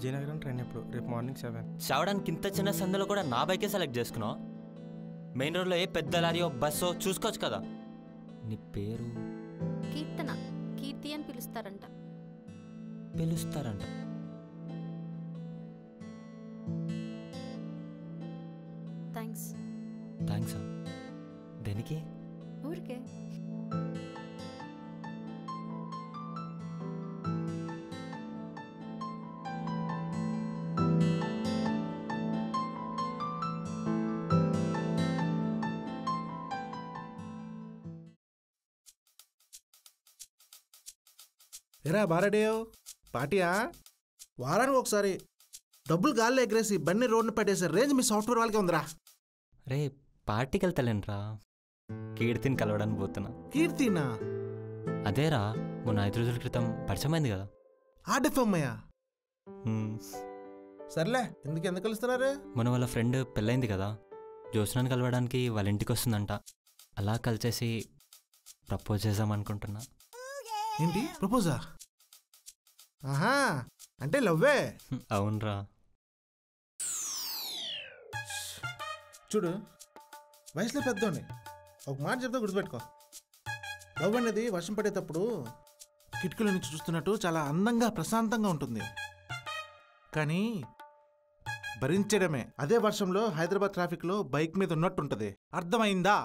Vizianagaram train ఎప్పుడు? రేపు morning 7. చావడానికి ఇంత చిన్న సందులో కూడా నా బైకే సెలెక్ట్ చేసుకున్నావు. మెయిన్ రోడ్లో ఏ పెద్ద లారీయో బస్సో చూసుకోవచ్చు కదా. నీ పేరు కీర్తన. కీర్తి అని పిలుస్తారంట. థ్యాంక్స్. థ్యాంక్స్. దేనికి? ఊరికే. ఎరా బారడేవ్ పార్టీయా? వారానికి ఒకసారి డబ్బులు గాల్లో ఎగరేసి బండి రోడ్డును పెట్టేసే రేంజ్ మీ సాఫ్ట్వేర్ వాళ్ళకి ఉందిరా. రే పార్టీకి వెళ్తలేనురా, కీర్తిని కలవడానికి పోతున్నా. కీర్తినా? అదేరా మొన్న 5 రోజుల క్రితం పరిచయం అయింది కదా. ఆడెఫమ్మయ్యా. సర్లే, ఎందుకు కలుస్తున్నారు? మొన్న వాళ్ళ ఫ్రెండ్ పెళ్ళైంది కదా, జ్యోత్స్నాన్ని కలవడానికి వాళ్ళ ఇంటికి వస్తుందంట. అలా కలిసేసి ప్రపోజ్ చేద్దాం అనుకుంటున్నా. ఏంటి ప్రపోజా? ఆహా, అంటే లవ్వే. అవునరా. చూడు, వయసులో పెద్దోని ఒక మాట చెప్తే గుర్తుపెట్టుకో. లవ్ అనేది వర్షం పడేటప్పుడు కిటికీల నుంచి చూస్తున్నట్టు చాలా అందంగా ప్రశాంతంగా ఉంటుంది, కానీ భరించడమే అదే వర్షంలో హైదరాబాద్ ట్రాఫిక్లో బైక్ మీద ఉన్నట్టుంటది. అర్థమైందా?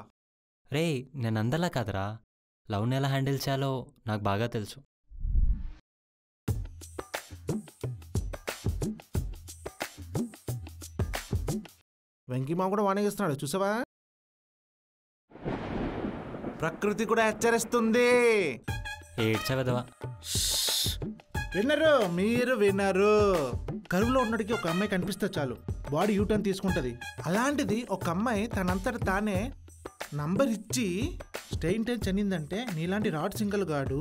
రే నేను అందలా కాదురా, లవ్ని ఎలా హ్యాండిల్ చేయాలో నాకు బాగా తెలుసు. వెంకీ మా కూడా వాణిగిస్తున్నాడు చూసావా? ప్రకృతి కూడా హెచ్చరిస్తుంది. ఏడ్చవదవా. విన్నరు, మీరు విన్నారు. కరువులో ఉన్నటికి ఒక అమ్మాయి కనిపిస్తే చాలు బాడీ యూటర్న్ తీసుకుంటది. అలాంటిది ఒక అమ్మాయి తనంతట తానే నంబర్ ఇచ్చి స్టెయిన్ టైం చెందిందంటే నీలాంటి రాడ్ సింగల్ గాడు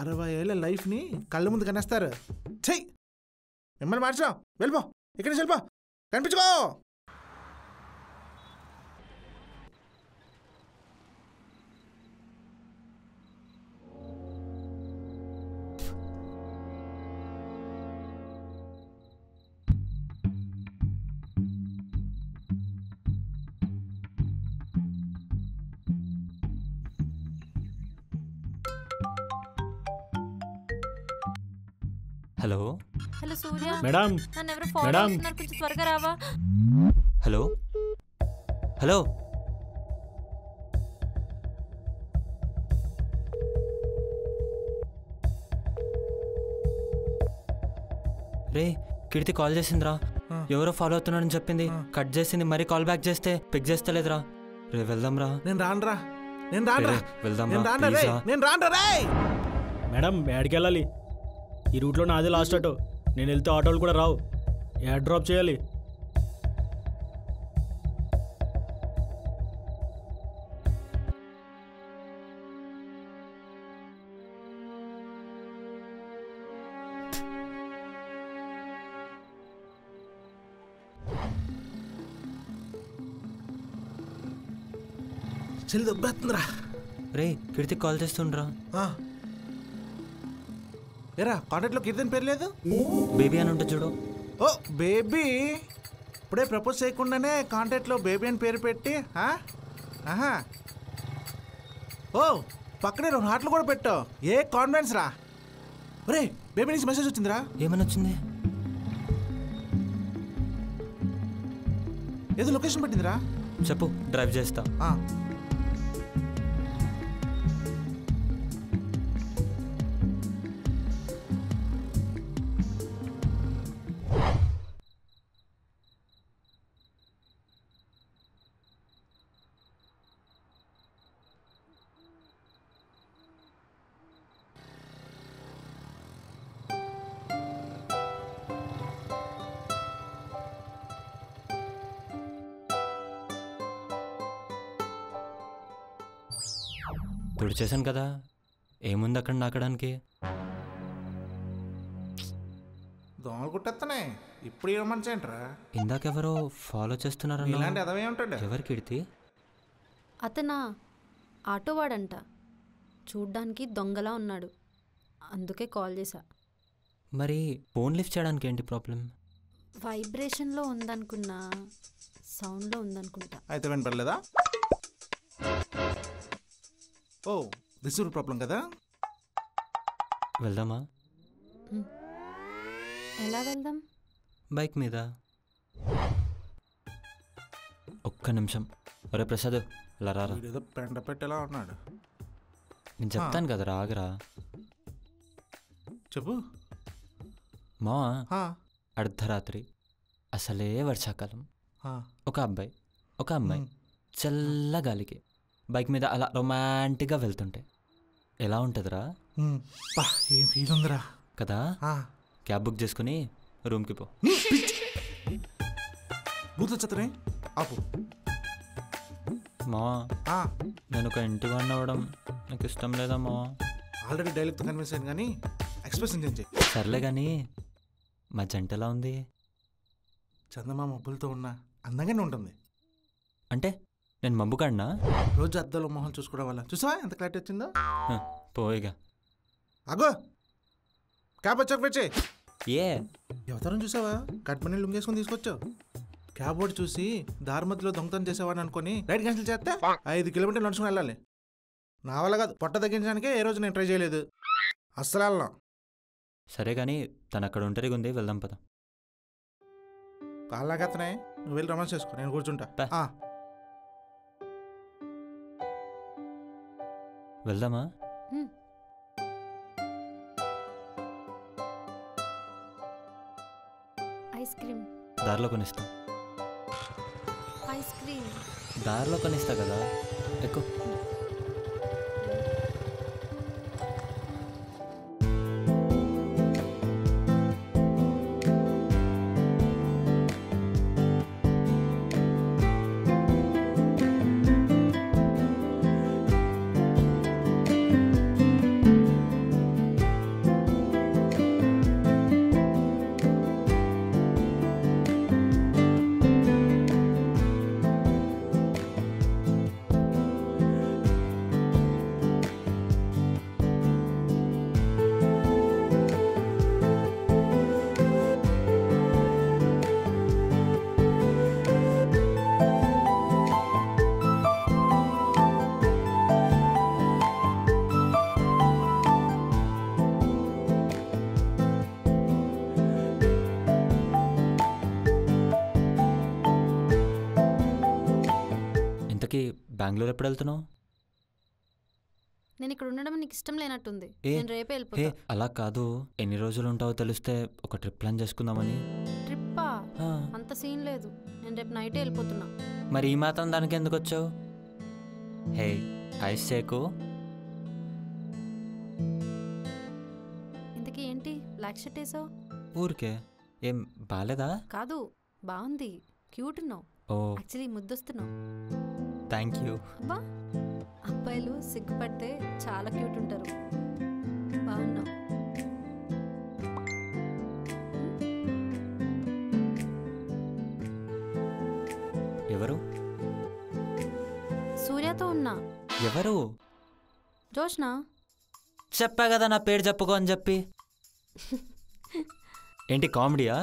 60 ఏళ్ల లైఫ్ ని కళ్ళ ముందు కనేస్తారు. చెయ్యి మిమ్మల్ని మార్చాం, వెళ్ళిపో, ఇక్కడి నుంచి వెళ్ళిపో, కనిపించుకో. Hello hello Surya. మేడం, నన్ను ఎవరు ఫాలో అవుతున్నారు, కొంచెం త్వరగా రావా? Hello hello. రే కీర్తి కాల్ చేసిందిరా, ఎవరో ఫాలో అవుతున్నాడని చెప్పింది. కట్ చేసింది, మరీ కాల్ బ్యాక్ చేస్తే పిక్ చేస్తలేదురా. రే వెళ్దాం రా. నేను రానురా, నేను రానురా, వెళ్దాం నేను రానురా. మేడం యాడికి వెళ్ళాలి? ఈ రూట్లో నాదే లాస్ట్ ఆటో. నేను వెళ్తే ఆటోలు కూడా రావు. యాడ్ డ్రాప్ చేయాలి. చెల్లి దొబ్బేస్తుందిరా. రే కీర్తి కాల్ చేస్తుండ్రా. ఏరా కాంటాక్ట్లో కీర్తన్ పేరు లేదు? బేబీ అని ఉంటుంది చూడు. ఓ బేబీ, ఇప్పుడే ప్రపోజ్ చేయకుండానే కాంటాక్ట్లో బేబీ అని పేరు పెట్టి. ఆహా, ఓ పక్కనే 2 హాట్లు కూడా పెట్టావు. ఏ కాన్ఫిడెన్స్ రా. ఒరే బేబీ నుంచి మెసేజ్ వచ్చిందిరా. ఏమని వచ్చింది? ఏదో లొకేషన్ పెట్టిందిరా. చెప్పు, డ్రైవ్ చేస్తా. తుడిచేశాను కదా, ఏముంది అక్కడ నాకడానికి? దోమలు కుట్టేస్తున్నాయి. ఇప్పుడు ఏమంటరా? ఇందాకెవరో ఫాలో చేస్తున్నారా? ఇలాంటి అదవే ఉంటాడు. ఎవరు కీర్తి? అతనా ఆటోవాడంట. చూడ్డానికి దొంగలా ఉన్నాడు, అందుకే కాల్ చేశా. మరి ఫోన్ లిఫ్ట్ చేయడానికి ఏంటి ప్రాబ్లం? వైబ్రేషన్లో ఉందనుకున్నా, సౌండ్లో ఉందనుకుంటా. అయితే వినపడలేదా? ఓ రిసీవర్ ప్రాబ్లం కదా. వెళ్దామా? ఎలా వెళ్దాం? బైక్ మీద. ఒక్క నిమిషం. ఒరే ప్రసాద్, ఇలా రారా. ఏదో పెంట పెట్టేలా ఉన్నాడు. నేను చెప్తాను కదా, రాగరా. చెప్పు. మా హా, అర్ధరాత్రి, అసలే వర్షాకాలం, హా. ఒక అమ్మాయి చల్లగాలికి బైక్ మీద అలా రొమాంటిక్గా వెళ్తుంటే ఎలా ఉంటుందిరా? పా, ఏం ఫీల్ ఉందిరా కదా. క్యాబ్ బుక్ చేసుకుని రూమ్కి పో. బూత్ వచ్చేతనే ఆపు. మా నేను ఒక ఇంటి వాడిని అవ్వడం నాకు ఇష్టం లేదా మా? ఆల్రెడీ డైలాగ్తో కన్విన్స్ అయ్యాను కానీ ఎక్స్ప్రెషన్ చేంజ్ చేయి. సర్లే కానీ మా జంట ఎలా ఉంది? చందమా మబ్బులతో ఉన్నా అందంగానే ఉంటుంది. అంటే నేను మబ్బు కాడినా? రోజు అద్దాలో మొహం చూసుకోవడం వల్ల చూసావా ఎంత క్లారిటీ వచ్చిందో. పోయిగా. అగో క్యాబ్ వచ్చాక వచ్చే. ఏ ఎవతరం చూసావా? కట్మని లుంగేసుకుని తీసుకొచ్చావు. క్యాబ్ బోర్డు చూసి దారి మధ్యలో దొంగతనం చేసేవాడిని అనుకుని రైడ్ క్యాన్సిల్ చేస్తే 5 కిలోమీటర్లు నడుచుకుని వెళ్ళాలి. నా వల్ల కాదు. పొట్ట తగ్గించడానికే ఏ రోజు నేను ట్రై చేయలేదు. అస్సలు వెళ్ళను. సరే కానీ తను అక్కడ ఒంటరిగా ఉంది, వెళ్దాం పద. కాళ్ళకతనే నువ్వు వెళ్ళి రమణ చేసుకో, నేను కూర్చుంటా. వెళ్దామా? Ice cream. దారిలో కొనిస్తా. ఐస్ క్రీమ్ దారిలో కొనిస్తా కదా, ఎక్కువ. బెంగళూరు ఎప్పుడు వెళ్తున్నావు? నేను ఇక్కడ ఉండడం నీకు ఇష్టం లేనట్టుంది. ఏ, నేను రేపే వెళ్ళిపోతా. అలా కాదు, ఎన్ని రోజులు ఉంటావో తెలిస్తే ఒక ట్రిప్ ప్లాన్ చేసుకుందామని. ట్రిప్పా? అంత సీన్ లేదు. నేను రేపు నైటే వెళ్ళిపోతున్నా. మరి ఈ మాత్రం దానికి ఎందుకు వచ్చావు? హే, ఐస్ షేకు. ఇంతకీ ఏంటి బ్లాక్ షర్ట్ వేసావు? ఊరికే. ఏం బాలేదా? కాదు, బాగుంది. క్యూట్ ఉన్నావు. ఓ, యాక్చువల్లీ ముద్దొస్తున్నావు. Thank you. అబ్బా, అబ్బాయిలు సిగ్గుపడితే చాలా క్యూట్ ఉంటారు. బాగున్నావు. ఎవరు? సూర్యతో ఉన్నా. ఎవరు? జోష్నా. చెప్పా కదా నా పేరు చెప్పుకో అని చెప్పి. ఏంటి కామెడీయా?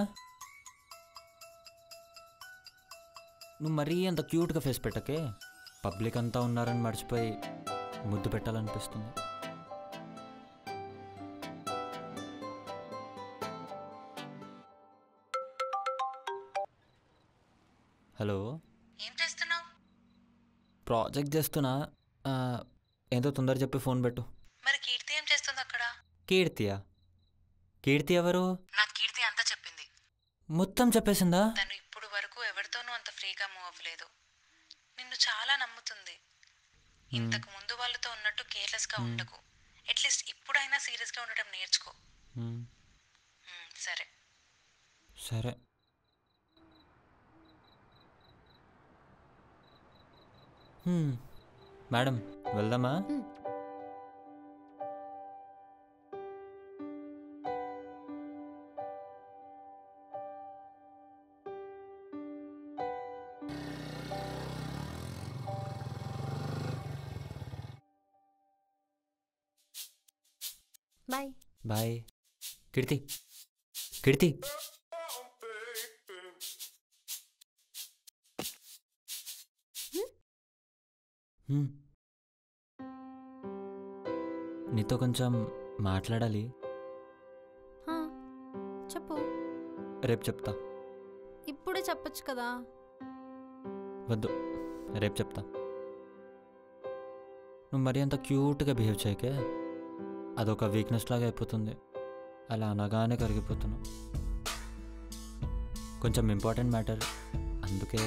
నువ్వు మరీ అంత క్యూట్గా ఫేస్ పెట్టకే. పబ్లిక్ అంతా ఉన్నారని మర్చిపోయి ముద్దు పెట్టాలనిపిస్తుంది. హలో, ఏం చేస్తున్నావు? ప్రాజెక్ట్ చేస్తున్నా. ఏందో తొందర చెప్పి ఫోన్ పెట్టు. మరి కీర్తి ఏం చేస్తుంది అక్కడ? కీర్తియా? కీర్తి ఎవరు? నాకు కీర్తి అంతా చెప్పింది. మొత్తం చెప్పేసిందా? తను ఇప్పుడు వరకు ఎవరితోనూ అంత ఫ్రీగా మూవ్ అవ్వలేదు. నిన్ను చాలా నమ్ముతుంది. ఇంతకు ముందు వాళ్ళతో ఉన్నట్టు కేర్లెస్గా ఉండకు. అట్లీస్ట్ ఇప్పుడైనా సీరియస్గా ఉండటం నేర్చుకో. సరే సరే. మేడం వెళ్దామా? బాయ్. బాయ్. కీర్తి కీర్తి నీతో కొంచెం మాట్లాడాలి. హా, చెప్పు. రేపు చెప్తా. ఇప్పుడే చెప్పొచ్చు కదా. వద్దు, రేపు చెప్తా. నువ్వు మరీ అంత క్యూట్గా బిహేవ్ చేయకే, అదొక వీక్నెస్ లాగా అయిపోతుంది. అలా అనగానే కరిగిపోతున్నావు. కొంచెం ఇంపార్టెంట్ మ్యాటర్, అందుకే